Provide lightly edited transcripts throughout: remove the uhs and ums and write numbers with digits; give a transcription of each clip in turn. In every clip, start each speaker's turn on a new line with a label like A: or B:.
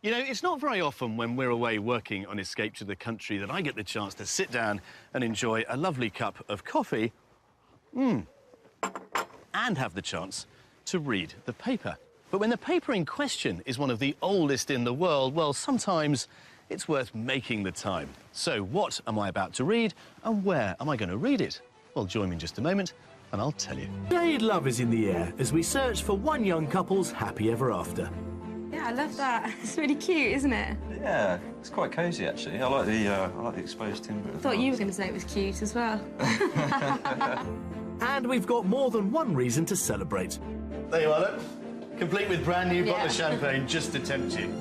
A: You know, it's not very often when we're away working on Escape to the Country that I get the chance to sit down and enjoy a lovely cup of coffee and have the chance to read the paper. But when the paper in question is one of the oldest in the world, well, sometimes it's worth making the time. So what am I about to read and where am I going to read it? Well, join me in just a moment and I'll tell you.
B: Jade love is in the air as we search for one young couple's happy ever after.
C: Yeah, I love that. It's really cute, isn't it?
D: Yeah, it's quite cosy actually. I like the exposed timber.
C: I thought you were going to say it was cute as well.
B: And we've got more than one reason to celebrate.
A: There you are, look. Complete with brand new bottle of champagne just to tempt you.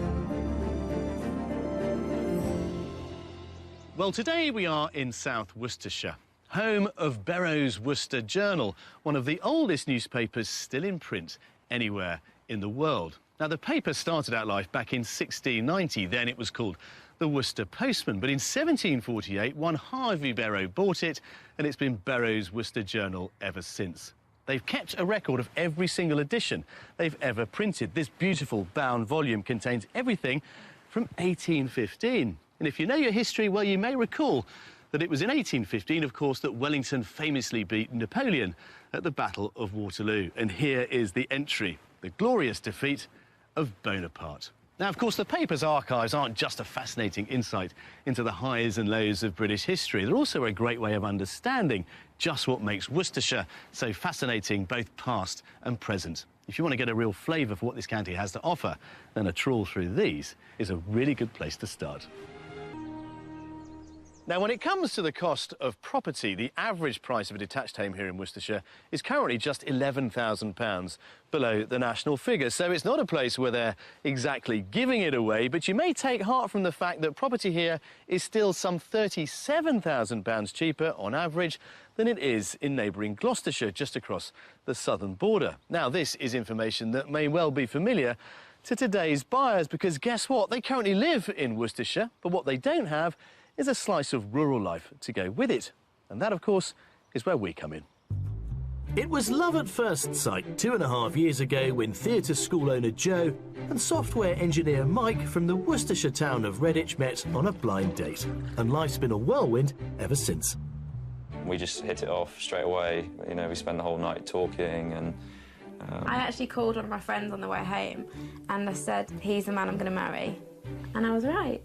A: Well, today we are in South Worcestershire, home of Barrow's Worcester Journal, one of the oldest newspapers still in print anywhere in the world. Now, the paper started out life back in 1690. Then it was called the Worcester Postman. But in 1748, one Harvey Barrow bought it, and it's been Barrow's Worcester Journal ever since. They've kept a record of every single edition they've ever printed. This beautiful bound volume contains everything from 1815. And if you know your history, well, you may recall that it was in 1815, of course, that Wellington famously beat Napoleon at the Battle of Waterloo. And here is the entry, the glorious defeat of Bonaparte. Now, of course, the paper's archives aren't just a fascinating insight into the highs and lows of British history. They're also a great way of understanding just what makes Worcestershire so fascinating, both past and present. If you want to get a real flavour for what this county has to offer, then a trawl through these is a really good place to start. Now, when it comes to the cost of property, the average price of a detached home here in Worcestershire is currently just £11,000 below the national figure. So it's not a place where they're exactly giving it away, but you may take heart from the fact that property here is still some £37,000 cheaper on average than it is in neighbouring Gloucestershire, just across the southern border. Now, this is information that may well be familiar to today's buyers, because guess what? They currently live in Worcestershire, but what they don't have is a slice of rural life to go with it. And that, of course, is where we come in.
B: It was love at first sight 2.5 years ago when theatre school owner Joe and software engineer Mike from the Worcestershire town of Redditch met on a blind date. And life's been a whirlwind ever since.
D: We just hit it off straight away. You know, we spent the whole night talking and...
C: I actually called one of my friends on the way home and I said, he's the man I'm going to marry. And I was right.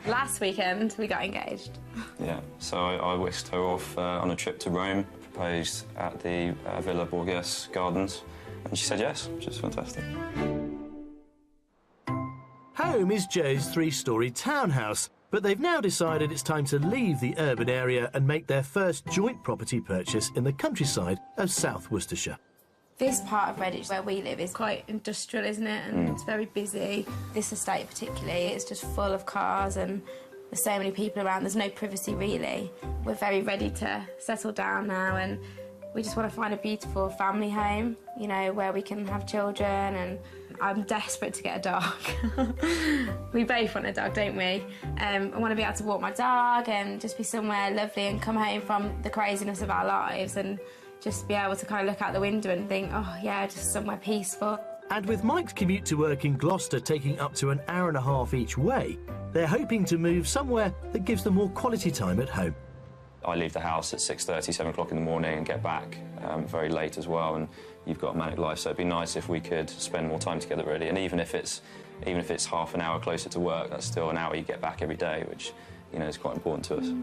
C: Last weekend, we got engaged.
D: Yeah, so I whisked her off on a trip to Rome, proposed at the Villa Borghese Gardens, and she said yes, which is fantastic.
B: Home is Joe's 3-storey townhouse, but they've now decided it's time to leave the urban area and make their first joint property purchase in the countryside of South Worcestershire.
C: This part of Redditch where we live is quite industrial, isn't it? And it's very busy. This estate particularly, it's just full of cars and there's so many people around. There's no privacy, really. We're very ready to settle down now and we just want to find a beautiful family home, you know, where we can have children, and I'm desperate to get a dog. We both want a dog, don't we? I want to be able to walk my dog and just be somewhere lovely and come home from the craziness of our lives and just be able to kind of look out the window and think, oh, yeah, just somewhere peaceful.
B: And with Mike's commute to work in Gloucester taking up to an hour and a half each way, they're hoping to move somewhere that gives them more quality time at home.
D: I leave the house at 6:30, 7 o'clock in the morning and get back very late as well, and you've got a manic life, so it'd be nice if we could spend more time together, really. And even if it's half an hour closer to work, that's still an hour you get back every day, which, you know, is quite important to us.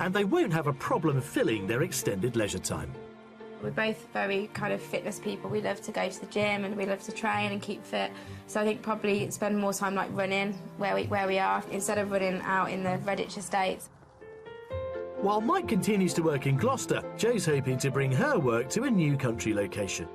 B: And they won't have a problem filling their extended leisure time.
C: We're both very kind of fitness people. We love to go to the gym and we love to train and keep fit. So I think probably spend more time like running where we are instead of running out in the Redditch estates.
B: While Mike continues to work in Gloucester, Joe's hoping to bring her work to a new country location.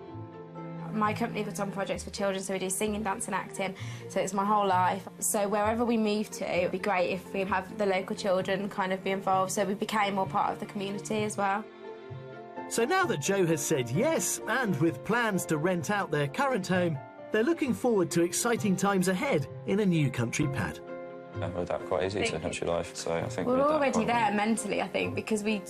C: My company puts on projects for children, so we do singing, dance and acting, so it's my whole life. So wherever we move to, it would be great if we have the local children kind of be involved, so we became more part of the community as well.
B: So now that Joe has said yes, and with plans to rent out their current home, they're looking forward to exciting times ahead in a new country pad.
D: We'll adapt quite easy to country life, so I think
C: we're already there mentally, I think, because we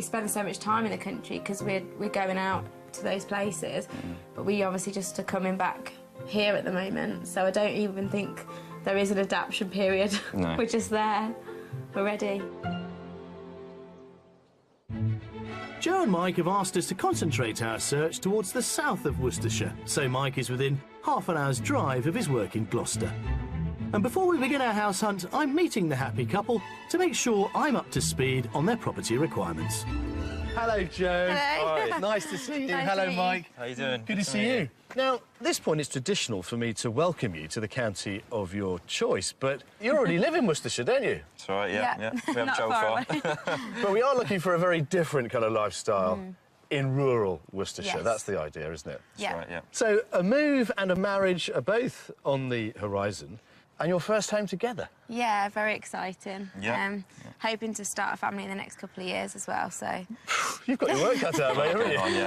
C: spend so much time in the country because we're going out to those places, but we obviously just are coming back here at the moment, so I don't even think there is an adaptation period.
D: No.
C: We're just there. We're ready.
B: Joe and Mike have asked us to concentrate our search towards the south of Worcestershire, so Mike is within half an hour's drive of his work in Gloucester. And before we begin our house hunt, I'm meeting the happy couple to make sure I'm up to speed on their property requirements.
A: Hello, Joe.
C: Hello.
A: Hi. Nice to see you.
C: Nice
A: Hello,
C: to meet you.
A: Mike.
D: How you doing?
A: Good to see you. Now, at this point, it's traditional for me to welcome you to the county of your choice, but you already live in Worcestershire, don't you?
D: That's right, yeah. We haven't
C: Not
D: travelled
C: far
D: far.
C: away.
A: But we are looking for a very different kind of lifestyle in rural Worcestershire.
C: Yes.
A: That's the idea, isn't it?
C: Yeah.
D: Right, yeah.
A: So a move and a marriage are both on the horizon, and your first home together.
C: Yeah, very exciting.
D: Yeah.
C: Hoping to start a family in the next couple of years as well, so...
A: You've got your work cut out, mate, haven't you?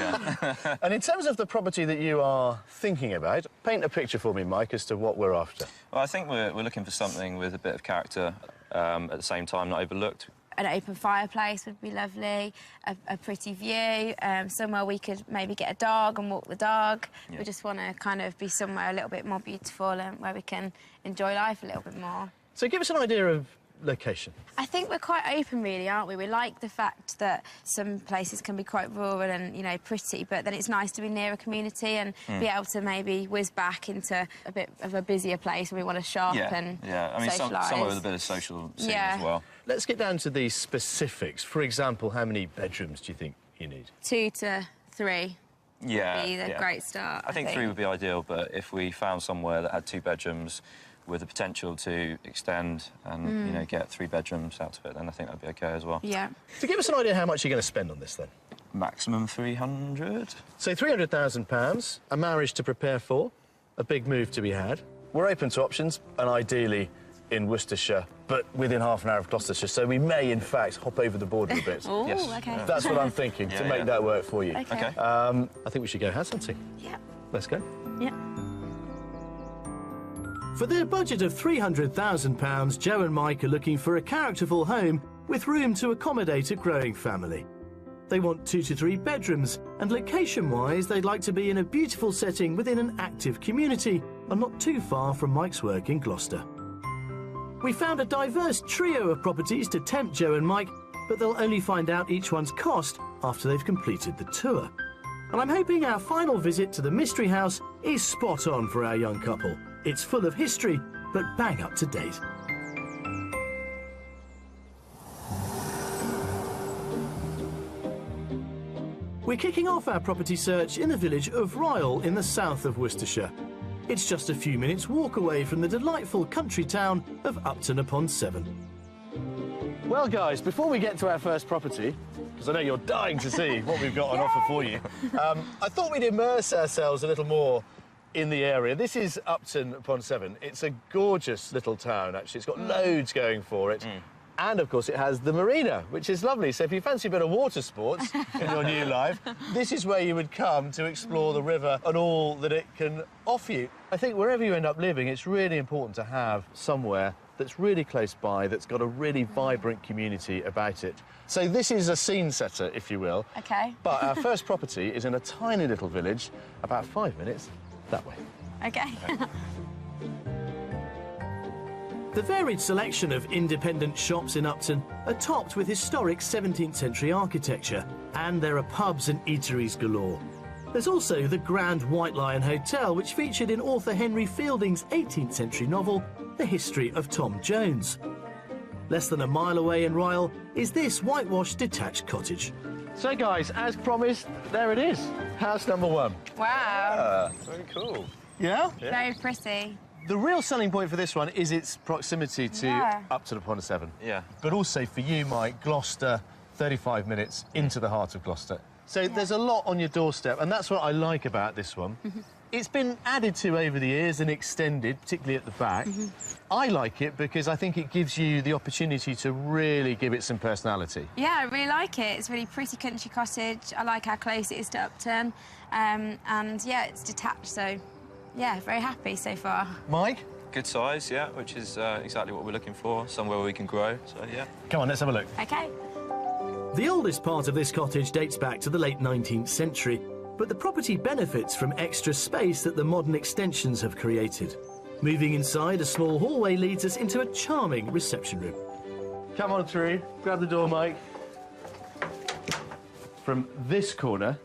D: Yeah.
A: And in terms of the property that you are thinking about, paint a picture for me, Mike, as to what we're after.
D: Well, I think we're looking for something with a bit of character, at the same time not overlooked.
C: An open fireplace would be lovely, a pretty view, somewhere we could maybe get a dog and walk the dog.
D: Yeah.
C: We just want to kind of be somewhere a little bit more beautiful and where we can enjoy life a little bit more.
A: So give us an idea of location.
C: I think we're quite open, really, aren't we? We like the fact that some places can be quite rural and, you know, pretty, but then it's nice to be near a community and be able to maybe whiz back into a bit of a busier place where we want to shop and
D: I mean,
C: socialise.
D: somewhere with a bit of social scene as well.
A: Let's get down to the specifics. For example, how many bedrooms do you think you need?
C: 2 to 3
D: Yeah,
C: would be the great start.
D: I think 3 would be ideal, but if we found somewhere that had 2 bedrooms with the potential to extend and, you know, get 3 bedrooms out of it, then I think that'd be OK as well.
C: Yeah.
A: So give us an idea how much you're going to spend on this, then.
D: Maximum 300.
A: So £300,000, a marriage to prepare for, a big move to be had. We're open to options, and ideally in Worcestershire, but within half an hour of Gloucestershire, so we may, in fact, hop over the border a bit.
C: Oh,
D: Yes.
C: OK.
A: That's what I'm thinking, to make that work for you.
C: OK.
A: I think we should go house hunting.
C: Yeah.
A: Let's go.
C: Yeah.
B: For their budget of £300,000, Joe and Mike are looking for a characterful home with room to accommodate a growing family. They want 2 to 3 bedrooms, and location-wise, they'd like to be in a beautiful setting within an active community and not too far from Mike's work in Gloucester. We found a diverse trio of properties to tempt Joe and Mike, but they'll only find out each one's cost after they've completed the tour. And I'm hoping our final visit to the mystery house is spot on for our young couple. It's full of history, but bang up to date. We're kicking off our property search in the village of Ryle in the south of Worcestershire. It's just a few minutes' walk away from the delightful country town of Upton-upon-Severn.
A: Well, guys, before we get to our first property, because I know you're dying to see what we've got on offer for you, I thought we'd immerse ourselves a little more in the area. This is Upton-upon-Severn. It's a gorgeous little town, actually. It's got loads going for it. And, of course, it has the marina, which is lovely. So if you fancy a bit of water sports in your new life, this is where you would come to explore the river and all that it can offer you. I think wherever you end up living, it's really important to have somewhere that's really close by, that's got a really vibrant community about it. So this is a scene setter, if you will.
C: OK.
A: But our first property is in a tiny little village, about 5 minutes that way.
C: OK.
B: The varied selection of independent shops in Upton are topped with historic 17th century architecture, and there are pubs and eateries galore. There's also the Grand White Lion Hotel, which featured in author Henry Fielding's 18th century novel, The History of Tom Jones. Less than a mile away in Ryle is this whitewashed detached cottage.
A: So, guys, as promised, there it is. House number 1.
C: Wow.
A: Very cool. Yeah?
C: Very pretty.
A: The real selling point for this one is its proximity to Upton-upon-Severn.
D: Yeah.
A: But also for you, Mike, Gloucester, 35 minutes into the heart of Gloucester. So there's a lot on your doorstep, and that's what I like about this one. It's been added to over the years and extended, particularly at the back. I like it because I think it gives you the opportunity to really give it some personality.
C: Yeah, I really like it. It's a really pretty country cottage. I like how close it is to Upton. And, yeah, it's detached, so, yeah, very happy so far.
A: Mike?
D: Good size, yeah, which is exactly what we're looking for, somewhere where we can grow, so, yeah.
A: Come on, let's have a look.
C: OK.
B: The oldest part of this cottage dates back to the late 19th century, But the property benefits from extra space that the modern extensions have created. Moving inside, a small hallway leads us into a charming reception room.
A: Come on through, grab the door, Mike. From this corner,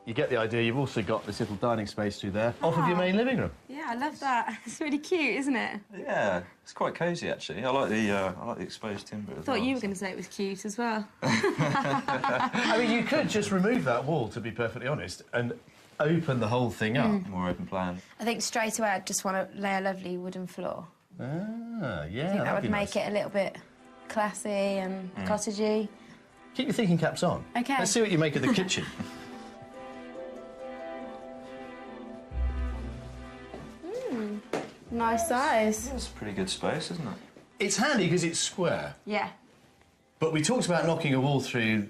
A: you get the idea, you've also got this little dining space through there, off of your main living room.
C: Yeah, I love that. It's really cute, isn't it?
D: Yeah, it's quite cosy actually. I like the exposed timber as well.
C: Thought you were going to say it was cute as well.
A: I mean, you could just remove that wall, to be perfectly honest, and open the whole thing up.
D: More open plan.
C: I think straight away I'd just want to lay a lovely wooden floor.
A: Ah, yeah,
C: I think that would
A: be
C: make
A: nice.
C: it a little bit classy and cottagey.
A: Keep your thinking caps on.
C: OK.
A: Let's see what you make of the kitchen.
C: Nice size.
D: It's a pretty good space, isn't it?
A: It's handy because it's square,
C: Yeah.
A: but we talked about knocking a wall through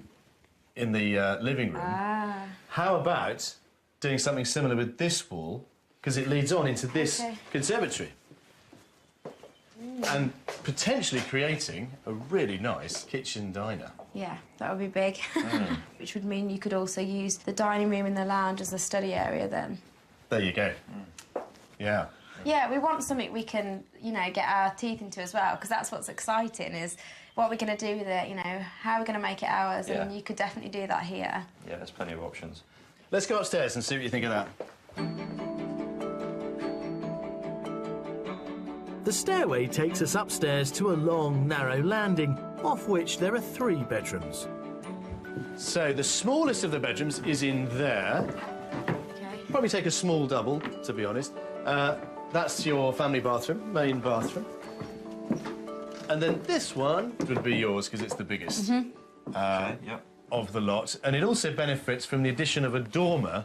A: in the living room.
C: Ah.
A: How about doing something similar with this wall, because it leads on into this conservatory? And potentially creating a really nice kitchen diner.
C: Yeah, that would be big. Which would mean you could also use the dining room and the lounge as a study area then.
A: There you go. Yeah.
C: Yeah, we want something we can, you know, get our teeth into as well, because that's what's exciting, is what we're going to do with it, you know, how we're going to make it ours, and you could definitely do that here.
D: Yeah, there's plenty of options.
A: Let's go upstairs and see what you think of that.
B: The stairway takes us upstairs to a long, narrow landing, off which there are 3 bedrooms.
A: So the smallest of the bedrooms is in there.
C: Okay.
A: Probably take a small double, to be honest. That's your family bathroom, main bathroom. And then this one would be yours, because it's the biggest of the lot. And it also benefits from the addition of a dormer,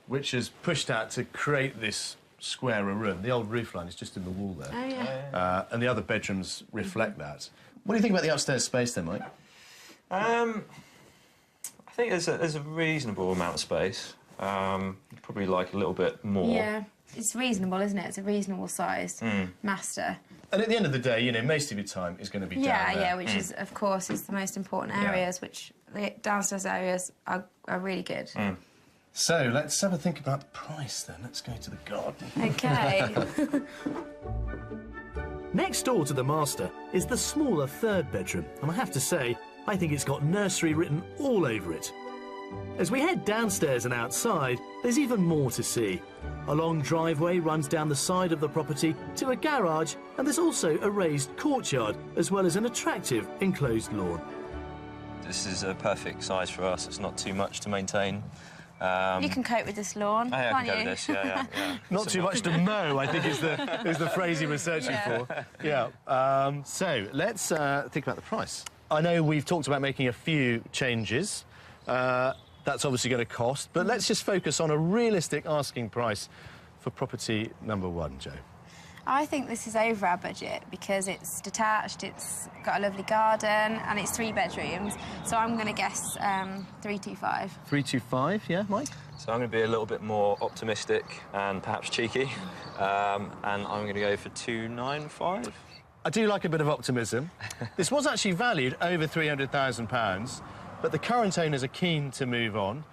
A: which is pushed out to create this squarer room. The old roofline is just in the wall there.
C: Oh, yeah.
A: And the other bedrooms reflect that. What do you think about the upstairs space then, Mike?
D: I think there's a reasonable amount of space. You'd probably like a little bit more.
C: Yeah, it's reasonable, isn't it? It's a reasonable sized master.
A: And at the end of the day, you know, most of your time is going to be down there.
C: Yeah, which is, of course, is the most important areas, which the downstairs areas are really good.
A: So let's have a think about the price then. Let's go to the garden.
C: OK.
B: Next door to the master is the smaller 3rd bedroom, and I have to say, I think it's got nursery written all over it. As we head downstairs and outside, there's even more to see. A long driveway runs down the side of the property to a garage, and there's also a raised courtyard, as well as an attractive enclosed lawn.
D: This is a perfect size for us. It's not too much to maintain.
C: You can cope with this lawn,
D: I
C: can't
D: can go
C: you?
D: with this, yeah.
A: Not too much to mow, I think, is the phrase you were searching for. Yeah. So let's think about the price. I know we've talked about making a few changes. That's obviously going to cost, but let's just focus on a realistic asking price for property number 1, Jo.
C: I think this is over our budget because it's detached, it's got a lovely garden, and it's 3 bedrooms. So I'm going to guess 325.
A: 325, yeah, Mike?
D: So I'm going to be a little bit more optimistic and perhaps cheeky, and I'm going to go for 295.
A: I do like a bit of optimism. This was actually valued over £300,000, but the current owners are keen to move on,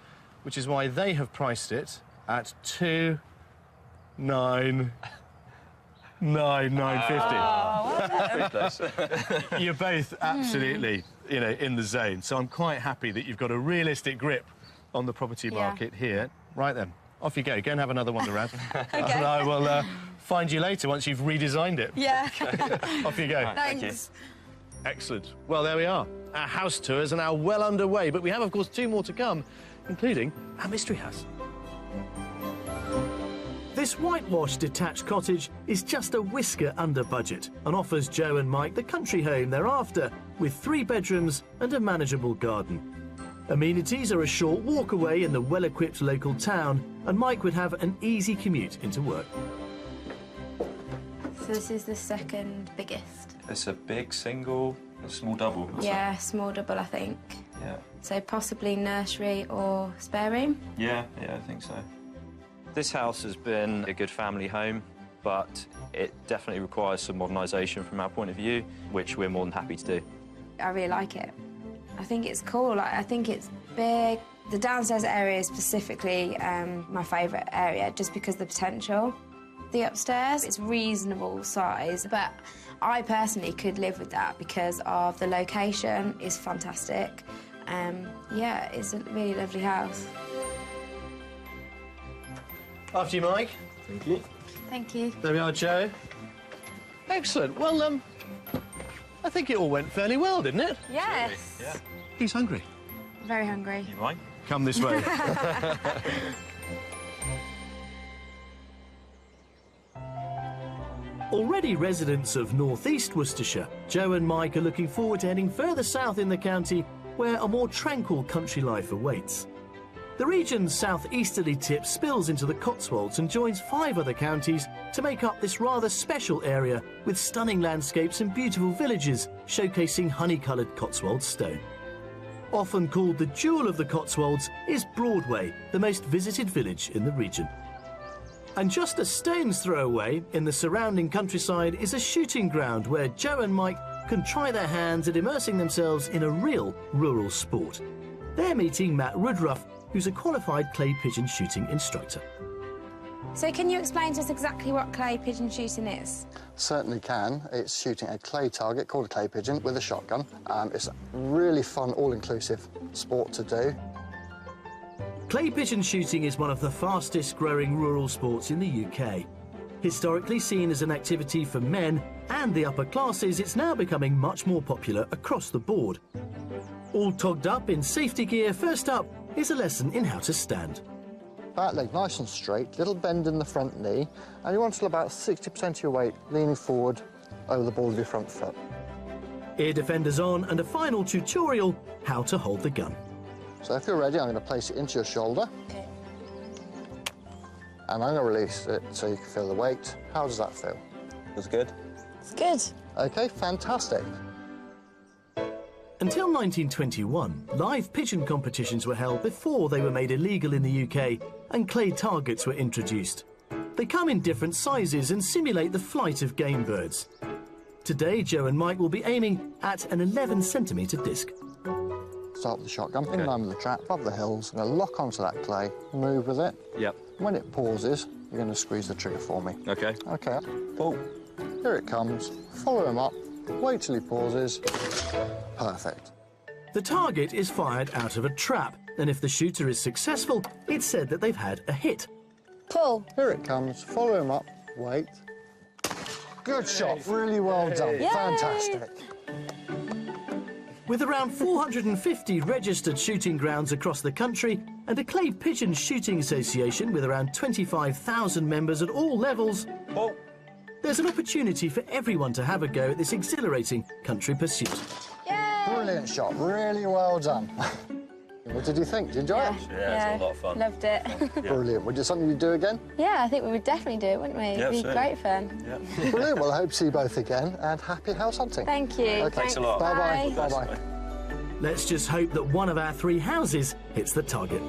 A: which is why they have priced it at 299,950. You're both absolutely, you know, in the zone. So I'm quite happy that you've got a realistic grip on the property market here. Right then, off you go. Go and have another wander around. And I will find you later once you've redesigned it.
C: Yeah.
A: Off you go.
C: Thanks.
A: Excellent. Well, there we are. Our house tours are now well underway, but we have, of course, 2 more to come, including our mystery house.
B: This whitewashed detached cottage is just a whisker under budget and offers Jo and Mike the country home they're after, with 3 bedrooms and a manageable garden. Amenities are a short walk away in the well-equipped local town, and Mike would have an easy commute into work.
C: So this is the 2nd biggest.
D: It's a big single, a small double.
C: Yeah, small double, I think.
D: Yeah.
C: So possibly nursery or spare room?
D: Yeah, I think so. This house has been a good family home, but it definitely requires some modernisation from our point of view, which we're more than happy to do.
C: I really like it. I think it's cool. Like, I think it's big, The downstairs area is specifically my favourite area, just because of the potential. The upstairs, it's reasonable size, but I personally could live with that because of the location is fantastic. Yeah, it's a really lovely house.
A: After you, Mike.
E: Thank you.
C: Thank you.
A: There we are, Joe. Excellent. Well, I think it all went fairly well, didn't it?
C: Yes.
E: Yeah.
A: He's hungry.
C: Very hungry.
E: You mind?
A: Come this way.
B: Already residents of northeast Worcestershire, Joe and Mike are looking forward to heading further south in the county where a more tranquil country life awaits. The region's southeasterly tip spills into the Cotswolds and joins 5 other counties to make up this rather special area with stunning landscapes and beautiful villages showcasing honey-coloured Cotswold stone. Often called the jewel of the Cotswolds is Broadway, the most visited village in the region. And just a stone's throw away, in the surrounding countryside, is a shooting ground where Joe and Mike can try their hands at immersing themselves in a real rural sport. They're meeting Matt Woodruff, who's a qualified clay pigeon shooting instructor.
C: So can you explain to us exactly what clay pigeon shooting is?
F: Certainly can. It's shooting a clay target called a clay pigeon with a shotgun. It's a really fun, all-inclusive sport to do.
B: Clay pigeon shooting is one of the fastest growing rural sports in the UK. Historically seen as an activity for men and the upper classes, it's now becoming much more popular across the board. All togged up in safety gear, first up is a lesson in how to stand.
F: Back leg nice and straight, little bend in the front knee, and you want to about 60% of your weight leaning forward over the ball of your front foot.
B: Ear defenders on and a final tutorial, how to hold the gun.
F: So if you're ready, I'm going to place it into your shoulder.
C: Okay.
F: And I'm going to release it so you can feel the weight. How does that feel?
E: Feels good.
C: It's good.
F: OK, fantastic.
B: Until 1921, live pigeon competitions were held before they were made illegal in the UK and clay targets were introduced. They come in different sizes and simulate the flight of game birds. Today, Joe and Mike will be aiming at an 11-centimetre disc.
F: Start with the shotgun, in line with the trap, above the hills. I'm going to lock onto that clay, move with it.
E: Yep.
F: When it pauses, you're going to squeeze the trigger for me.
E: OK.
F: OK.
E: Pull.
F: Here it comes. Follow him up. Wait till he pauses. Perfect.
B: The target is fired out of a trap, and if the shooter is successful, it's said that they've had a hit.
C: Pull.
F: Here it comes. Follow him up. Wait. Good shot. Really well done.
C: Yay.
F: Fantastic.
B: With around 450 registered shooting grounds across the country and a clay pigeon shooting association with around 25,000 members at all levels,
E: Pull.
B: there's an opportunity for everyone to have a go at this exhilarating country pursuit.
C: Yay!
F: Brilliant shot. Really well done. What did you think? Did you enjoy it?
E: Yeah, it's a lot of fun.
C: Loved it.
F: Brilliant. Would you something you'd do again?
C: Yeah, I think we would definitely do it, wouldn't we?
E: Yeah,
C: It'd be
E: certainly.
C: great fun.
E: Yeah.
F: Brilliant. Well, I hope to see you both again, and happy house hunting.
C: Thank you.
F: Okay.
E: Thanks a lot.
F: Bye-bye.
C: Bye.
F: Bye-bye.
B: Let's just hope that one of our 3 houses hits the target.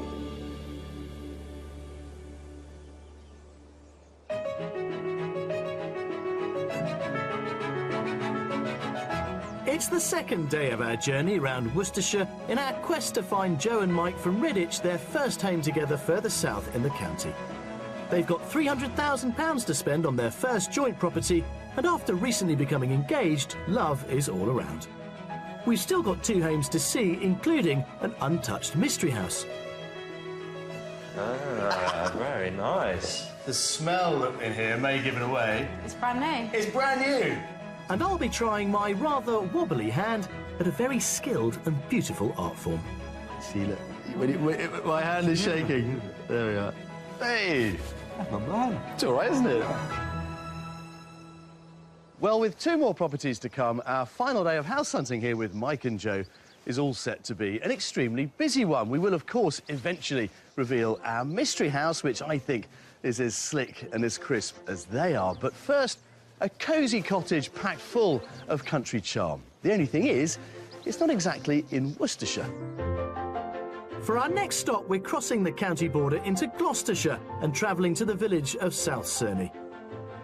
B: It's the second day of our journey around Worcestershire in our quest to find Joe and Mike from Redditch their first home together further south in the county. They've got £300,000 to spend on their first joint property, and after recently becoming engaged, love is all around. We've still got 2 homes to see, including an untouched mystery house.
E: Ah, very nice.
A: The smell in here may give it away.
C: It's brand new.
A: It's brand new.
B: And I'll be trying my rather wobbly hand at a very skilled and beautiful art form.
A: See, look. When my hand is shaking. There we are. Hey!
E: Not bad.
A: It's all right, isn't it? Well, with 2 more properties to come, our final day of house hunting here with Mike and Joe is all set to be an extremely busy one. We will, of course, eventually reveal our mystery house, which I think is as slick and as crisp as they are. But first, a cosy cottage packed full of country charm. The only thing is, it's not exactly in Worcestershire.
B: For our next stop, we're crossing the county border into Gloucestershire and travelling to the village of South Cerney.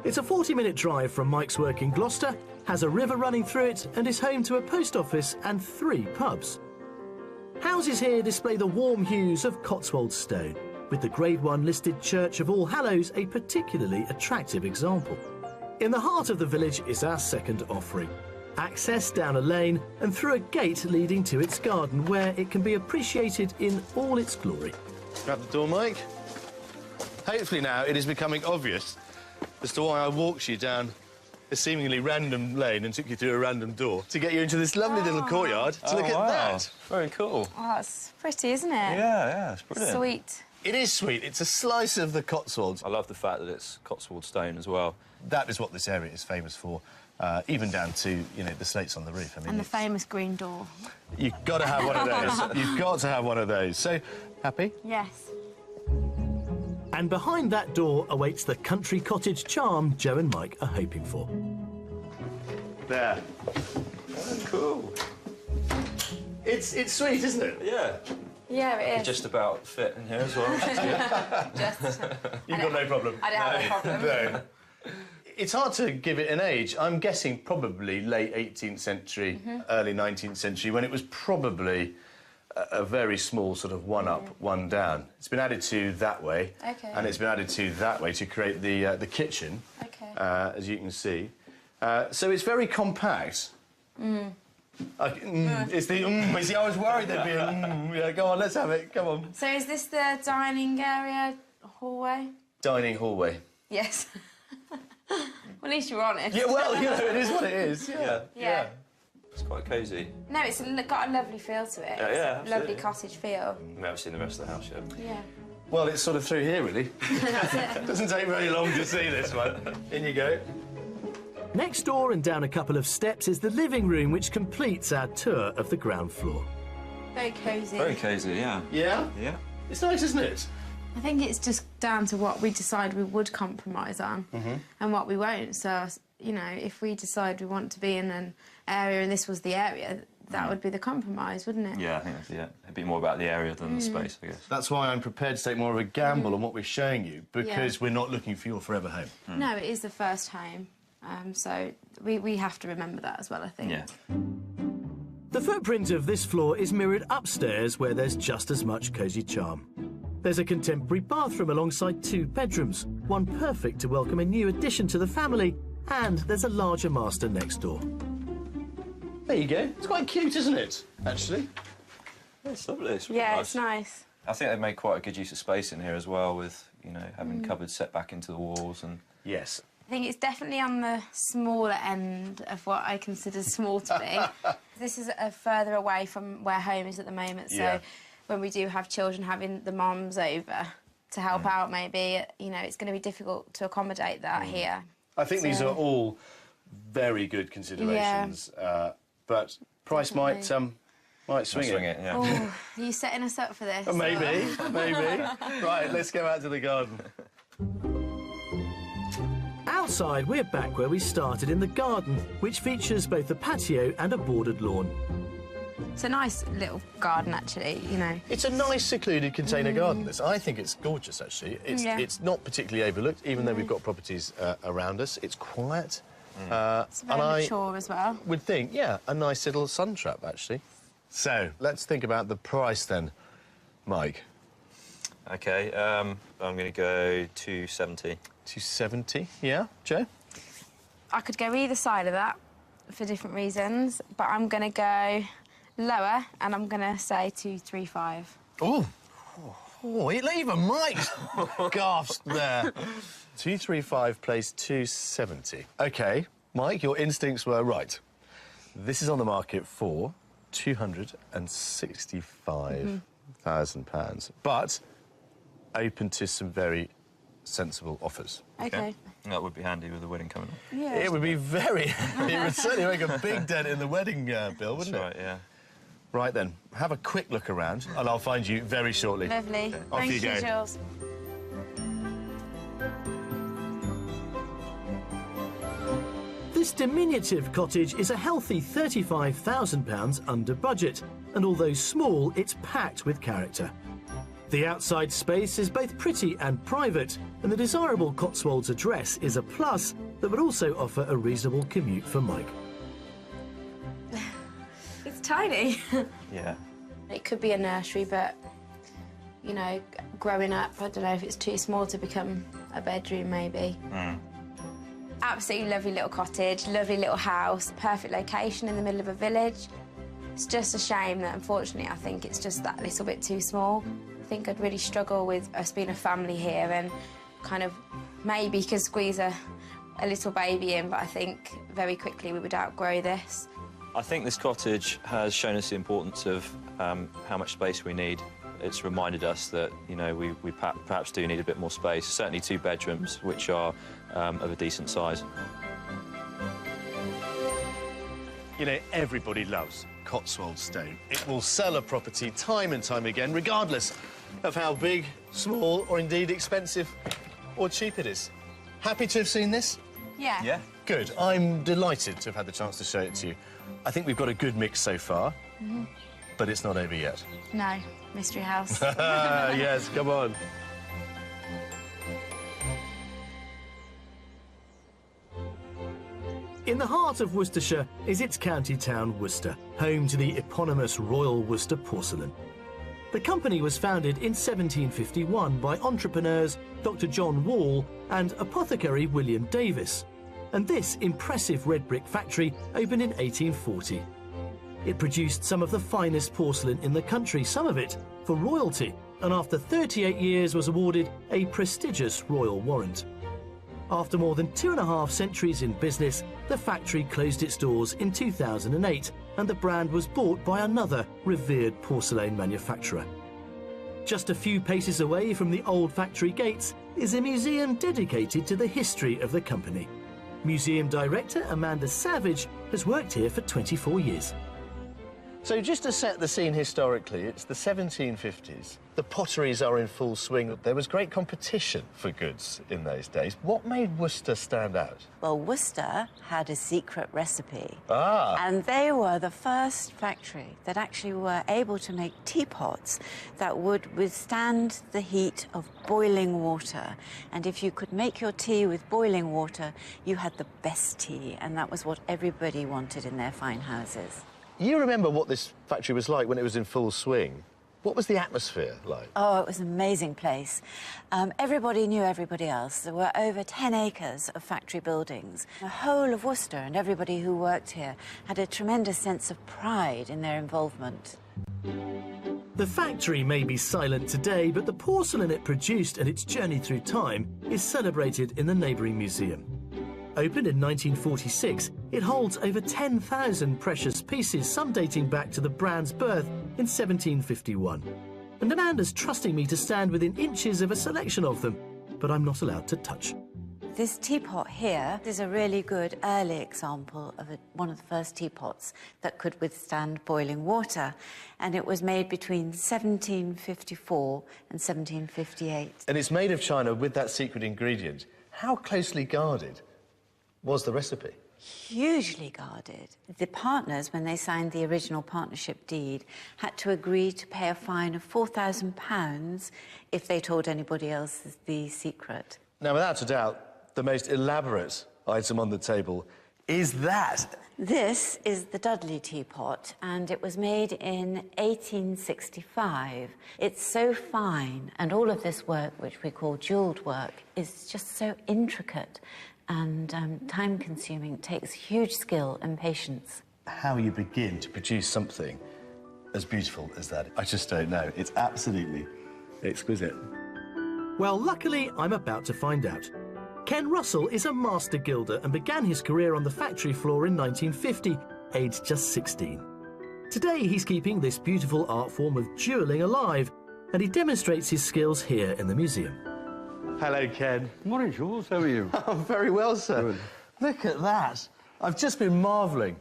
B: It's a 40-minute drive from Mike's work in Gloucester, has a river running through it, and is home to a post office and 3 pubs. Houses here display the warm hues of Cotswold stone, with the Grade 1 listed Church of All Hallows a particularly attractive example. In the heart of the village is our second offering. Access down a lane and through a gate leading to its garden, where it can be appreciated in all its glory.
A: Grab the door, Mike. Hopefully now it is becoming obvious as to why I walked you down a seemingly random lane and took you through a random door to get you into this lovely little courtyard to look at that.
E: Very cool.
C: Oh, that's pretty, isn't it?
E: Yeah, it's brilliant.
C: Sweet.
A: It is sweet. It's a slice of the Cotswolds.
E: I love the fact that it's Cotswold stone as well.
A: That is what this area is famous for, even down to, you know, the slates on the roof. I mean,
C: And the famous green door.
A: you've got to have one of those. You've got to have one of those. So, happy?
C: Yes.
B: And behind that door awaits the country cottage charm Joe and Mike are hoping for.
A: There.
E: Oh, cool.
A: It's sweet, isn't it?
E: Yeah.
C: Yeah, it is.
E: Just about fit in here as well, which is good.
C: Just.
A: You've got no problem.
C: I don't have a problem.
A: No. It's hard to give it an age. I'm guessing probably late 18th century, early 19th century, when it was probably a very small sort of one up, one down. It's been added to that way, and it's been added to that way to create the kitchen, as you can see. So it's very compact. It's the you see, I was worried there'd be a yeah, go on, let's have it, come on.
C: So is this the dining area, hallway?
A: Dining hallway.
C: Yes. Well, at least you're honest.
A: Yeah, well, you know, it is what it is.
C: Yeah.
E: It's quite cosy.
C: No, it's got a lovely feel to it.
E: Yeah,
C: It's a
E: absolutely.
C: lovely cottage feel.
E: We haven't seen the rest of the house yet.
C: Yeah.
A: Well, it's sort of through here, really.
C: That's it.
A: Doesn't take very long to see this one. In you go.
B: Next door and down a couple of steps is the living room, which completes our tour of the ground floor.
C: Very cosy.
E: Very cosy, yeah.
A: Yeah?
E: Yeah.
A: It's nice, isn't it?
C: I think it's just down to what we decide we would compromise on and what we won't. So, you know, if we decide we want to be in an area and this was the area, that would be the compromise, wouldn't it?
E: Yeah, I think that's, it'd be more about the area than the space, I guess.
A: That's why I'm prepared to take more of a gamble on what we're showing you, because we're not looking for your forever home.
C: No, it is the first home. So we have to remember that as well, I think.
E: Yeah.
B: The footprint of this floor is mirrored upstairs, where there's just as much cosy charm. There's a contemporary bathroom alongside 2 bedrooms, one perfect to welcome a new addition to the family, and there's a larger master next door.
A: There you go. It's quite cute, isn't it, actually?
E: Yeah, it's lovely. It's really
C: Yeah,
E: nice.
C: it's nice.
E: I think they've made quite a good use of space in here as well, with, you know, having cupboards set back into the walls and...
A: Yes.
C: I think it's definitely on the smaller end of what I consider small to be. This is further away from where home is at the moment, so when we do have children, having the mums over to help out, maybe, you know, it's going to be difficult to accommodate that here.
A: I think these are all very good considerations, but price might swing it.
E: Yeah.
C: Oh, are you setting us up for this?
A: Maybe. Right, let's go out to the garden.
B: Outside, we're back where we started in the garden, which features both a patio and a bordered lawn.
C: It's a nice little garden, actually, you know.
A: It's a nice, secluded container garden, this. I think it's gorgeous, actually. It's not particularly overlooked, even though we've got properties around us. It's quiet.
C: It's very mature as well.
A: Would think, yeah, a nice little sun trap, actually. So, let's think about the price, then, Mike.
E: OK, I'm going to go 270.
A: 270, yeah? Joe?
C: I could go either side of that for different reasons, but I'm going to go lower, and I'm going to say 235.
A: Oh, even Mike gasped there. 235 plays 270. OK, Mike, your instincts were right. This is on the market for £265,000, but open to some very sensible offers.
C: OK.
E: That would be handy with the wedding coming up.
C: Yeah.
A: It would be very... it would certainly make a big dent in the wedding bill, wouldn't
E: That's
A: it?
E: right, yeah.
A: Right, then. Have a quick look around, and I'll find you very shortly.
C: Lovely.
A: Off
C: Thank
A: you go.
C: Jules.
B: This diminutive cottage is a healthy £35,000 under budget, and although small, it's packed with character. The outside space is both pretty and private, and the desirable Cotswolds address is a plus that would also offer a reasonable commute for Mike.
C: It's tiny.
E: Yeah.
C: It could be a nursery, but, you know, growing up, I don't know if it's too small to become a bedroom, maybe. Absolutely lovely little cottage, lovely little house, perfect location in the middle of a village. It's just a shame that, unfortunately, I think it's just that little bit too small. I think I'd really struggle with us being a family here and kind of maybe could squeeze a little baby in, but I think very quickly we would outgrow this.
E: I think this cottage has shown us the importance of how much space we need. It's reminded us that, you know, we perhaps do need a bit more space, certainly 2 bedrooms, which are of a decent size.
A: You know, everybody loves Cotswold stone. It will sell a property time and time again, regardless of how big, small, or indeed expensive or cheap it is. Happy to have seen this?
C: Yeah.
E: Yeah?
A: Good. I'm delighted to have had the chance to show it to you. I think we've got a good mix so far, but it's not over yet.
C: No, mystery house.
A: Yes, come on.
B: In the heart of Worcestershire is its county town, Worcester, home to the eponymous Royal Worcester porcelain. The company was founded in 1751 by entrepreneurs Dr. John Wall and apothecary William Davis, and this impressive red brick factory opened in 1840. It produced some of the finest porcelain in the country, some of it for royalty, and after 38 years was awarded a prestigious royal warrant. After more than 2.5 centuries in business, the factory closed its doors in 2008 and the brand was bought by another revered porcelain manufacturer. Just a few paces away from the old factory gates is a museum dedicated to the history of the company. Museum director Amanda Savage has worked here for 24 years.
A: So just to set the scene historically, it's the 1750s. The potteries are in full swing. There was great competition for goods in those days. What made Worcester stand out?
G: Well, Worcester had a secret recipe.
A: Ah.
G: And they were the first factory that actually were able to make teapots that would withstand the heat of boiling water. And if you could make your tea with boiling water, you had the best tea. And that was what everybody wanted in their fine houses.
A: You remember what this factory was like when it was in full swing. What was the atmosphere like?
G: Oh, it was an amazing place. Everybody knew everybody else. There were over 10 acres of factory buildings. The whole of Worcester and everybody who worked here had a tremendous sense of pride in their involvement.
B: The factory may be silent today, but the porcelain it produced and its journey through time is celebrated in the neighbouring museum. Opened in 1946, it holds over 10,000 precious pieces, some dating back to the brand's birth in 1751. And Amanda's trusting me to stand within inches of a selection of them, but I'm not allowed to touch.
G: This teapot here is a really good early example of one of the first teapots that could withstand boiling water. And it was made between 1754 and 1758.
A: And it's made of china with that secret ingredient. How closely guarded was the recipe?
G: Hugely guarded. The partners, when they signed the original partnership deed, had to agree to pay a fine of £4,000 if they told anybody else the secret.
A: Now, without a doubt, the most elaborate item on the table is that.
G: This is the Dudley teapot, and it was made in 1865. It's so fine, and all of this work, which we call jewelled work, is just so intricate and time-consuming. It takes huge skill and patience.
A: How you begin to produce something as beautiful as that, I just don't know. It's absolutely exquisite.
B: Well, luckily, I'm about to find out. Ken Russell is a master gilder and began his career on the factory floor in 1950, aged just 16. Today, he's keeping this beautiful art form of jewelling alive, and he demonstrates his skills here in the museum.
A: Hello, Ken.
H: Morning, Jules. How are you?
A: Oh, very well, sir.
H: Good.
A: Look at that. I've just been marvelling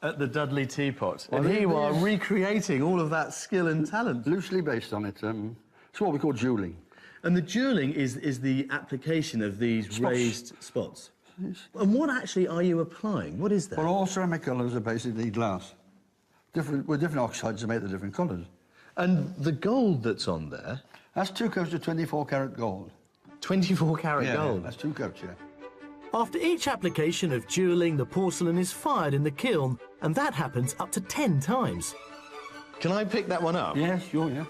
A: at the Dudley teapot, and here you are recreating all of that skill and talent.
H: Loosely based on it. It's what we call jewelling.
A: And the jewelling is the application of these
H: Spots.
A: raised spots.
H: Yes.
A: And what actually are you applying? What is that?
H: Well, all ceramic colours are basically glass. With different oxides to make the different colours.
A: And the gold that's on there?
H: That's 2 carats of 24-carat gold.
A: 24-carat gold?
H: That's 2 carats, yeah.
B: After each application of jewelling, the porcelain is fired in the kiln, and that happens up to 10 times.
A: Can I pick that one up?
H: Yeah, sure, yeah.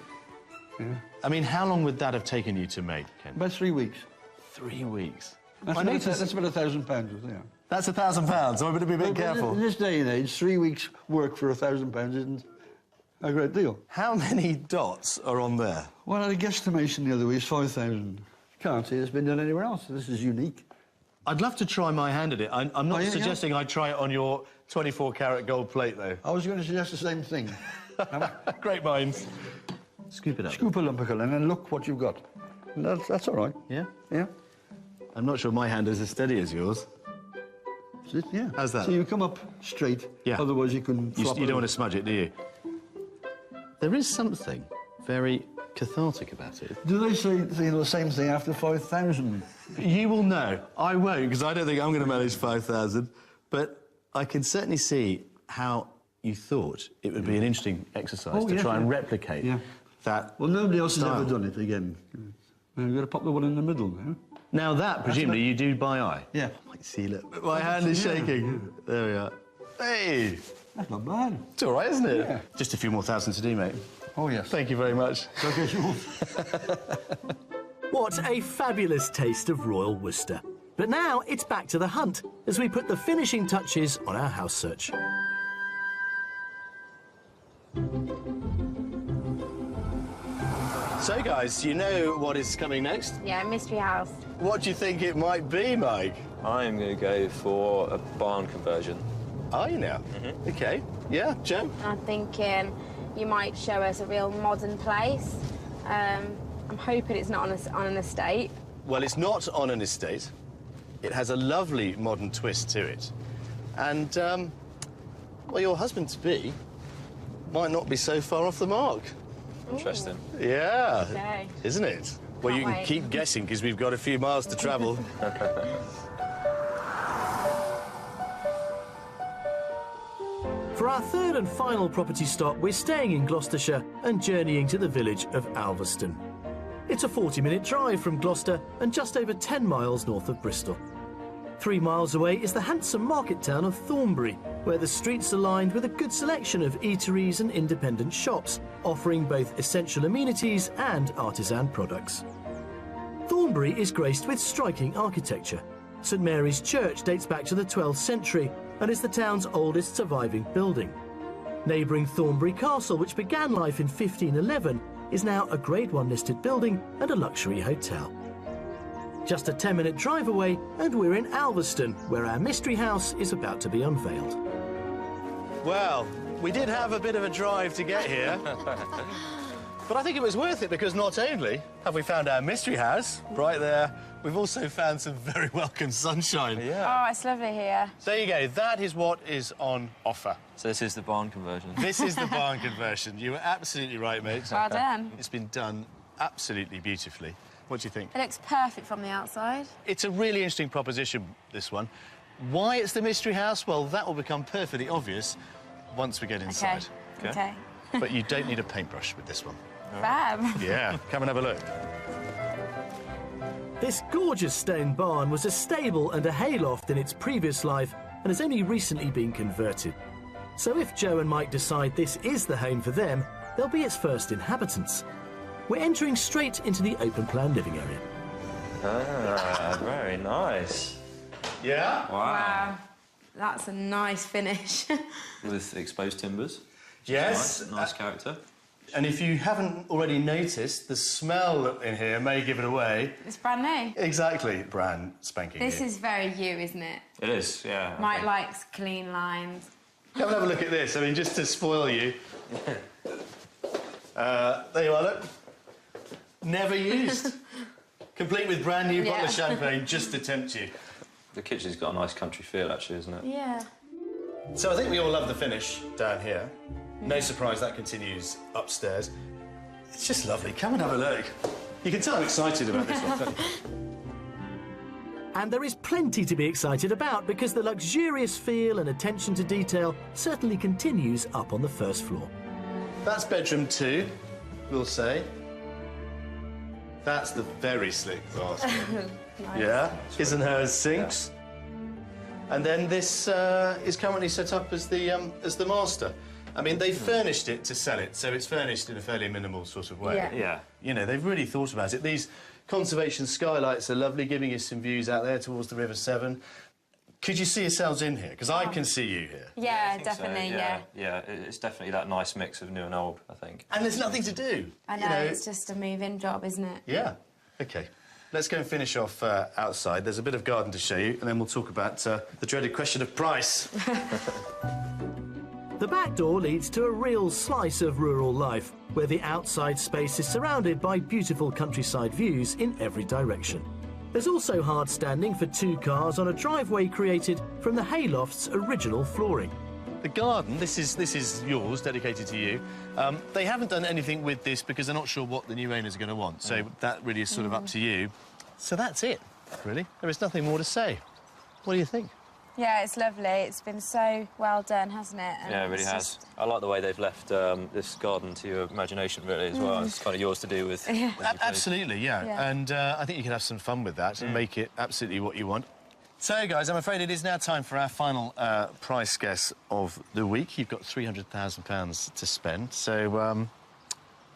A: I mean, how long would that have taken you to make, Ken?
H: About 3 weeks.
A: 3 weeks.
H: That's about £1,000, yeah.
A: That's £1,000, so I better be a bit careful.
H: In this day and age, 3 weeks' work for £1,000 isn't a great deal.
A: How many dots are on there?
H: Well, I had a guesstimation the other week, 5,000. Can't see it's been done anywhere else. This is unique.
A: I'd love to try my hand at it. I'm not
H: yeah,
A: suggesting I try it on your 24-carat gold plate, though.
H: I was going to suggest the same thing.
A: Great minds. Scoop it up.
H: Scoop a lump of colour and then look what you've got. That's all right.
A: Yeah?
H: Yeah.
A: I'm not sure my hand is as steady as yours.
H: Yeah.
A: How's that?
H: So you come up straight.
A: Yeah.
H: Otherwise you can flop
A: You don't want to smudge it, do you? There is something very cathartic about it.
H: Do they say the same thing after 5,000?
A: You will know. I won't, because I don't think I'm going to manage 5,000. But I can certainly see how you thought it would be an interesting exercise to try and replicate that.
H: Well, nobody else
A: style.
H: has ever done it again. Now you've got to pop the one in the middle now.
A: Now that, presumably, you do by eye?
H: Yeah.
A: I might see, look. My hand is shaking. There we are. Hey!
H: That's not bad.
A: It's all right, isn't it?
H: Yeah.
A: Just a few more thousand to do, mate.
H: Oh, yes.
A: Thank you very much.
H: Okay, sure.
B: What a fabulous taste of Royal Worcester. But now it's back to the hunt as we put the finishing touches on our house search.
A: So, guys, you know what is coming next?
C: Yeah, mystery house.
A: What do you think it might be, Mike?
E: I'm going to go for a barn conversion.
A: Are you now? OK. Yeah, Joe?
C: I'm thinking you might show us a real modern place. I'm hoping it's not on an estate.
A: Well, it's not on an estate. It has a lovely modern twist to it. And, well, your husband-to-be might not be so far off the mark.
E: Interesting.
A: Yeah.
C: Okay.
A: Isn't it? Well, you can
C: wait.
A: keep guessing, because we've got a few miles to travel.
B: For our third and final property stop, we're staying in Gloucestershire and journeying to the village of Alveston. It's a 40-minute drive from Gloucester and just over 10 miles north of Bristol. 3 miles away is the handsome market town of Thornbury, where the streets are lined with a good selection of eateries and independent shops, offering both essential amenities and artisan products. Thornbury is graced with striking architecture. St Mary's Church dates back to the 12th century and is the town's oldest surviving building. Neighbouring Thornbury Castle, which began life in 1511, is now a Grade 1 listed building and a luxury hotel. Just a 10-minute drive away and we're in Alveston, where our mystery house is about to be unveiled.
A: Well, we did have a bit of a drive to get here. But I think it was worth it, because not only have we found our mystery house right there, we've also found some very welcome sunshine.
C: Oh, it's lovely here.
A: There you go. That is what is on offer.
E: So this is the barn conversion.
A: This is the barn conversion. You were absolutely right, mate.
C: Well done.
A: It's been done absolutely beautifully. What do you think?
C: It looks perfect from the outside.
A: It's a really interesting proposition, this one. Why it's the mystery house? Well, that will become perfectly obvious once we get inside.
C: Okay.
A: But you don't need a paintbrush with this one.
C: Fab.
A: Yeah, come and have a look.
B: This gorgeous stone barn was a stable and a hayloft in its previous life and has only recently been converted. So if Joe and Mike decide this is the home for them, they'll be its first inhabitants. We're entering straight into the open-plan living area.
E: Ah, very nice.
A: Yeah?
C: Wow. That's a nice finish.
E: With exposed timbers.
A: Yes.
E: Nice character.
A: And if you haven't already noticed, the smell in here may give it away.
C: It's brand new.
A: Exactly, brand spanking
C: This
A: new.
C: is very you, isn't it?
E: It is, yeah.
C: Mike likes clean lines.
A: Come and have a look at this. I mean, just to spoil you. There you are, look. Never used. Complete with brand new bottle of champagne just to tempt you.
E: The kitchen's got a nice country feel, actually, isn't it?
C: Yeah.
A: So I think we all love the finish down here. No surprise that continues upstairs. It's just lovely. Come and have a look. You can tell I'm excited about this one, can't you?
B: And there is plenty to be excited about, because the luxurious feel and attention to detail certainly continues up on the first floor.
A: That's bedroom 2, we'll say. That's the very slick bathroom.
C: Nice.
A: Yeah, his and hers sinks. And then this is currently set up as the master. I mean, they furnished it to sell it, so it's furnished in a fairly minimal sort of way.
C: Yeah.
E: Yeah.
A: You know, they've really thought about it. These conservation skylights are lovely, giving you some views out there towards the River Severn. Could you see yourselves in here? Because I can see you here.
C: Yeah,
E: I think
C: definitely,
E: so,
C: yeah.
E: Yeah, it's definitely that nice mix of new and old, I think.
A: And there's nothing to do.
C: I know,
A: you know.
C: it's just a move-in job, isn't it?
A: Yeah. OK. Let's go and finish off outside. There's a bit of garden to show you, and then we'll talk about the dreaded question of price.
B: The back door leads to a real slice of rural life, where the outside space is surrounded by beautiful countryside views in every direction. There's also hard standing for 2 cars on a driveway created from the hayloft's original flooring.
A: The garden, this is yours, dedicated to you. They haven't done anything with this because they're not sure what the new owners are going to want, so that really is sort of up to you. So that's it, really. There is nothing more to say. What do you think?
C: Yeah, it's lovely. It's been so well done, hasn't it? And
E: Yeah, it really
C: it's
E: has. I like the way they've left this garden to your imagination, really, as well. It's kind of yours to do with...
C: Yeah.
A: Absolutely, yeah.
C: Yeah.
A: And I think you can have some fun with that and make it absolutely what you want. So, guys, I'm afraid it is now time for our final price guess of the week. You've got £300,000 to spend, so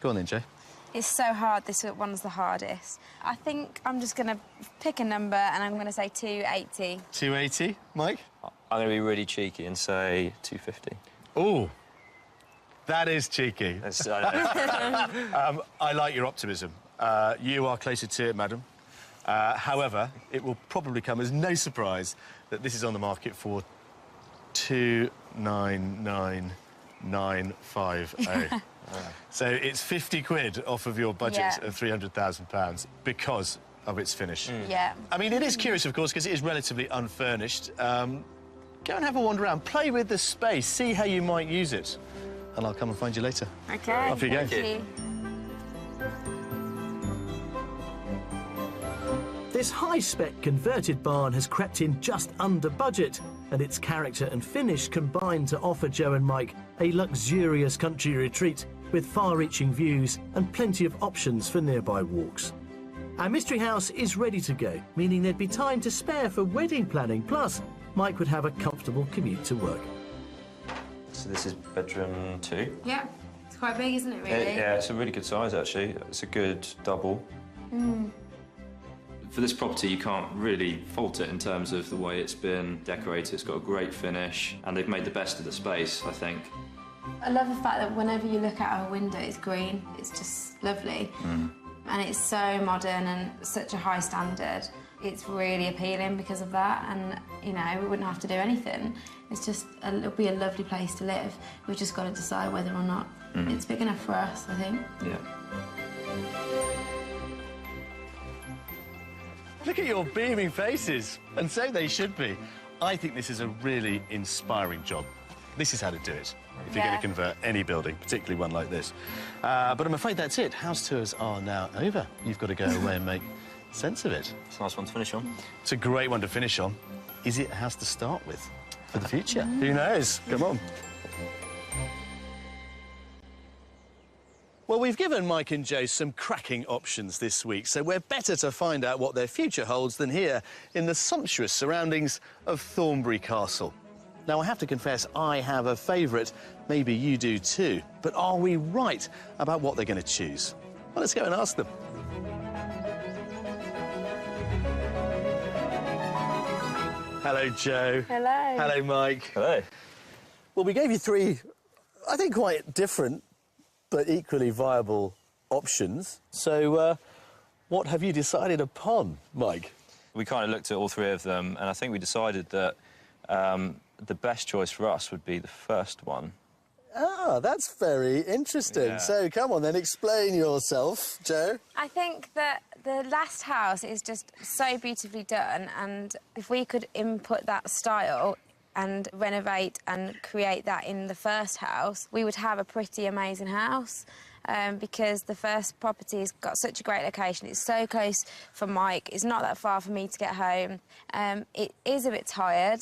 A: go on then, Jay.
C: It's so hard. This one's the hardest. I think I'm just going to pick a number and I'm going to say 280.
A: 280, Mike?
E: I'm going to be really cheeky and say 250.
A: Oh, that is cheeky.
E: That's, I know.
A: I like your optimism. You are closer to it, madam. However, it will probably come as no surprise that this is on the market for 299,950. So it's 50 quid off of your budget of £300,000 because of its finish.
C: Yeah.
A: I mean, it is curious, of course, because it is relatively unfurnished. Go and have a wander around, play with the space, see how you might use it. And I'll come and find you later.
C: OK.
A: Off you go.
C: Thank you.
B: This high-spec converted barn has crept in just under budget, and its character and finish combine to offer Joe and Mike a luxurious country retreat with far-reaching views and plenty of options for nearby walks. Our mystery house is ready to go, meaning there'd be time to spare for wedding planning, plus Mike would have a comfortable commute to work.
E: So this is bedroom 2.
C: Yeah. It's quite big, isn't it, really?
E: Yeah, it's a really good size, actually. It's a good double. For this property, you can't really fault it in terms of the way it's been decorated. It's got a great finish, and they've made the best of the space, I think.
C: I love the fact that whenever you look out our window, it's green. It's just lovely. And it's so modern and such a high standard. It's really appealing because of that, and, you know, we wouldn't have to do anything. It's just, it'll be a lovely place to live. We've just got to decide whether or not it's big enough for us, I think.
E: Yeah.
A: Look at your beaming faces, and so they should be. I think this is a really inspiring job. This is how to do it if you're going to convert any building, particularly one like this. But I'm afraid that's it. House tours are now over. You've got to go away and make sense of it.
E: It's a nice one to finish on.
A: It's a great one to finish on. Is it a house to start with for the future? Who knows? Come on. Well, we've given Mike and Joe some cracking options this week, so we're better to find out what their future holds than here in the sumptuous surroundings of Thornbury Castle. Now, I have to confess, I have a favourite. Maybe you do too. But are we right about what they're going to choose? Well, let's go and ask them. Hello, Joe.
C: Hello.
A: Hello, Mike.
E: Hello.
A: Well, we gave you 3, I think, quite different but equally viable options. So, what have you decided upon, Mike?
E: We kind of looked at all 3 of them, and I think we decided that the best choice for us would be the first one.
A: Ah, that's very interesting.
E: Yeah.
A: So, come on then, explain yourself, Joe.
C: I think that the last house is just so beautifully done, and if we could input that style and renovate and create that in the first house, we would have a pretty amazing house. Because the first property has got such a great location. It's so close for Mike. It's not that far for me to get home. It is a bit tired,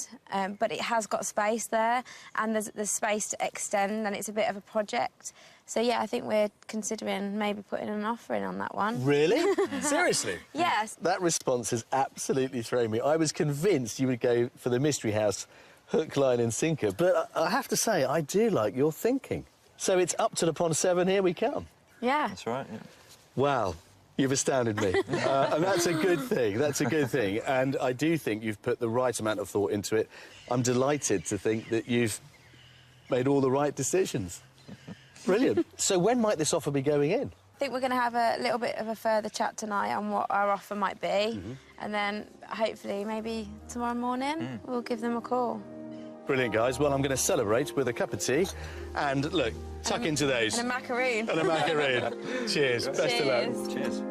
C: but it has got space there, and there's space to extend, and it's a bit of a project. So, yeah, I think we're considering maybe putting an offer in on that one.
A: Really? Seriously?
C: Yes.
A: That response has absolutely thrown me. I was convinced you would go for the mystery house hook, line and sinker. But I have to say, I do like your thinking. So it's up to the pond 7, here we come.
C: Yeah.
E: That's right, yeah.
A: Wow, you've astounded me. And that's a good thing, that's a good thing. And I do think you've put the right amount of thought into it. I'm delighted to think that you've made all the right decisions. Brilliant. So when might this offer be going in?
C: I think we're going to have a little bit of a further chat tonight on what our offer might be. And then hopefully maybe tomorrow morning we'll give them a call.
A: Brilliant, guys. Well, I'm going to celebrate with a cup of tea. And look, tuck into those.
C: And a macaroon.
A: And a macaroon. Cheers. Best of luck.
E: Cheers.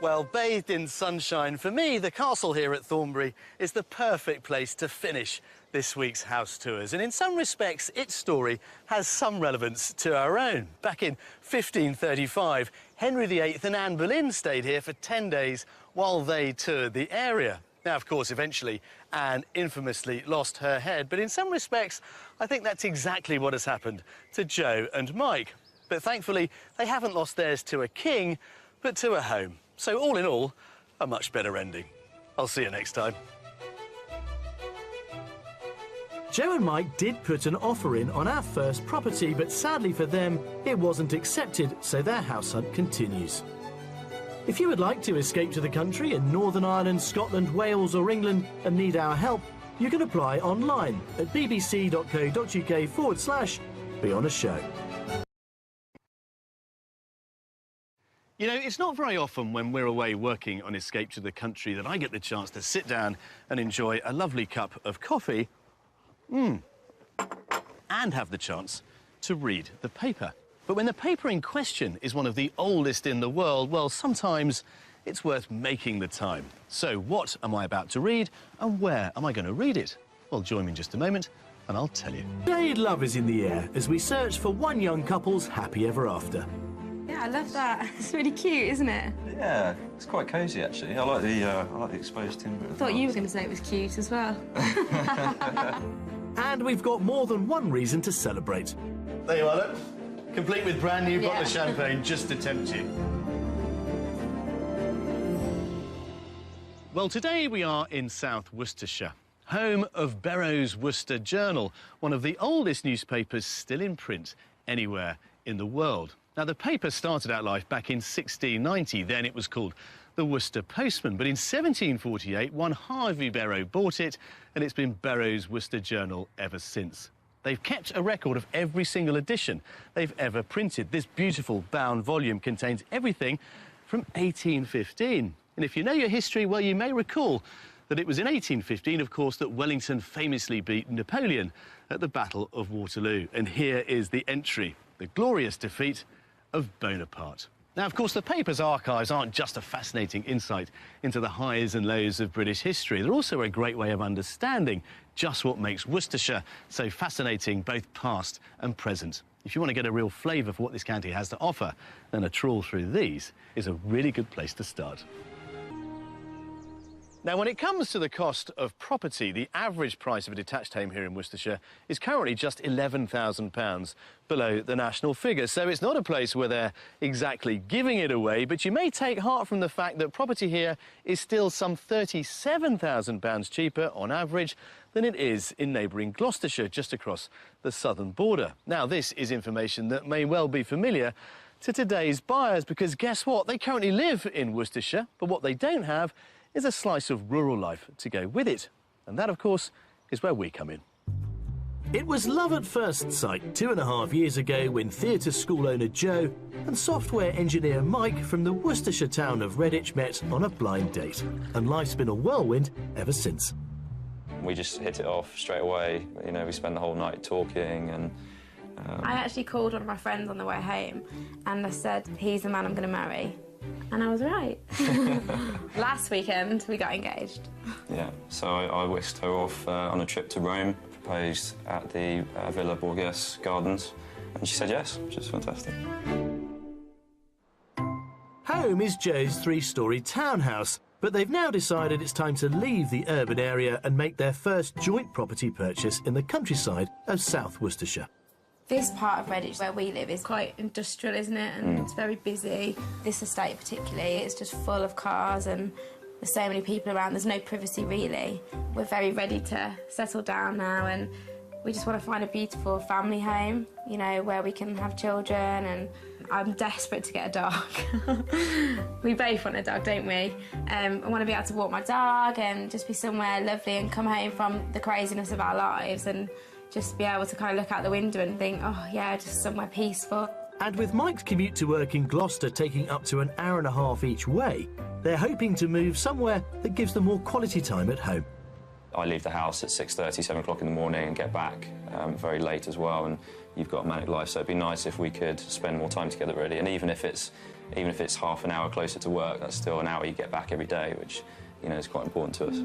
A: Well, bathed in sunshine, for me, the castle here at Thornbury is the perfect place to finish this week's house tours. And in some respects, its story has some relevance to our own. Back in 1535, Henry VIII and Anne Boleyn stayed here for 10 days while they toured the area. Now, of course, eventually, Anne infamously lost her head. But in some respects, I think that's exactly what has happened to Joe and Mike. But thankfully, they haven't lost theirs to a king, but to a home. So all in all, a much better ending. I'll see you next time.
B: Joe and Mike did put an offer in on our first property, but sadly for them, it wasn't accepted, so their house hunt continues. If you would like to escape to the country in Northern Ireland, Scotland, Wales or England and need our help, you can apply online at bbc.co.uk/Be On A Show.
A: You know, it's not very often when we're away working on Escape to the Country that I get the chance to sit down and enjoy a lovely cup of coffee and have the chance to read the paper. But when the paper in question is one of the oldest in the world, well, sometimes it's worth making the time. So what am I about to read and where am I going to read it? Well, join me in just a moment and I'll tell you.
B: Today, love is in the air as we search for one young couple's happy ever after.
C: Yeah, I love that. It's really cute, isn't it?
E: Yeah, it's quite cosy actually. I like the exposed timber.
C: I thought you were going to say it was cute as well.
B: And we've got more than one reason to celebrate.
A: There you are, look. Complete with brand new bottle of champagne just to tempt you. Well, today we are in South Worcestershire, home of Barrow's Worcester Journal, one of the oldest newspapers still in print anywhere in the world. Now, the paper started out life back in 1690. Then it was called the Worcester Postman. But in 1748, one Harvey Barrow bought it, and it's been Barrow's Worcester Journal ever since. They've kept a record of every single edition they've ever printed. This beautiful bound volume contains everything from 1815. And if you know your history, well, you may recall that it was in 1815, of course, that Wellington famously beat Napoleon at the Battle of Waterloo. And here is the entry, the glorious defeat of Bonaparte. Now, of course, the paper's archives aren't just a fascinating insight into the highs and lows of British history. They're also a great way of understanding just what makes Worcestershire so fascinating, both past and present. If you want to get a real flavour for what this county has to offer, then a trawl through these is a really good place to start. Now, when it comes to the cost of property, the average price of a detached home here in Worcestershire is currently just £11,000 below the national figure. So it's not a place where they're exactly giving it away, but you may take heart from the fact that property here is still some £37,000 cheaper on average than it is in neighbouring Gloucestershire, just across the southern border. Now, this is information that may well be familiar to today's buyers, because guess what? They currently live in Worcestershire, but what they don't have is a slice of rural life to go with it. And that, of course, is where we come in.
B: It was love at first sight 2.5 years ago when theatre school owner Joe and software engineer Mike from the Worcestershire town of Redditch met on a blind date. And life's been a whirlwind ever since.
D: We just hit it off straight away. You know, we spent the whole night talking and...
C: I actually called one of my friends on the way home and I said, he's the man I'm going to marry. And I was right. Last weekend, we got engaged.
D: Yeah, so I whisked her off on a trip to Rome, proposed at the Villa Borghese Gardens, and she said yes, which is fantastic.
B: Home is Joe's 3-storey townhouse, but they've now decided it's time to leave the urban area and make their first joint property purchase in the countryside of South Worcestershire.
C: This part of Redditch where we live is quite industrial, isn't it? And it's very busy. This estate particularly, it's just full of cars and there's so many people around, there's no privacy really. We're very ready to settle down now and we just want to find a beautiful family home, you know, where we can have children, and I'm desperate to get a dog. We both want a dog, don't we? I want to be able to walk my dog and just be somewhere lovely and come home from the craziness of our lives and just be able to kind of look out the window and think, oh yeah, just somewhere peaceful.
B: And with Mike's commute to work in Gloucester taking up to an hour and a half each way, they're hoping to move somewhere that gives them more quality time at home.
D: I leave the house at 6:30, 7 o'clock in the morning and get back very late as well, and you've got a manic life, so it'd be nice if we could spend more time together really, and even if it's half an hour closer to work, that's still an hour you get back every day, which, you know, is quite important to us.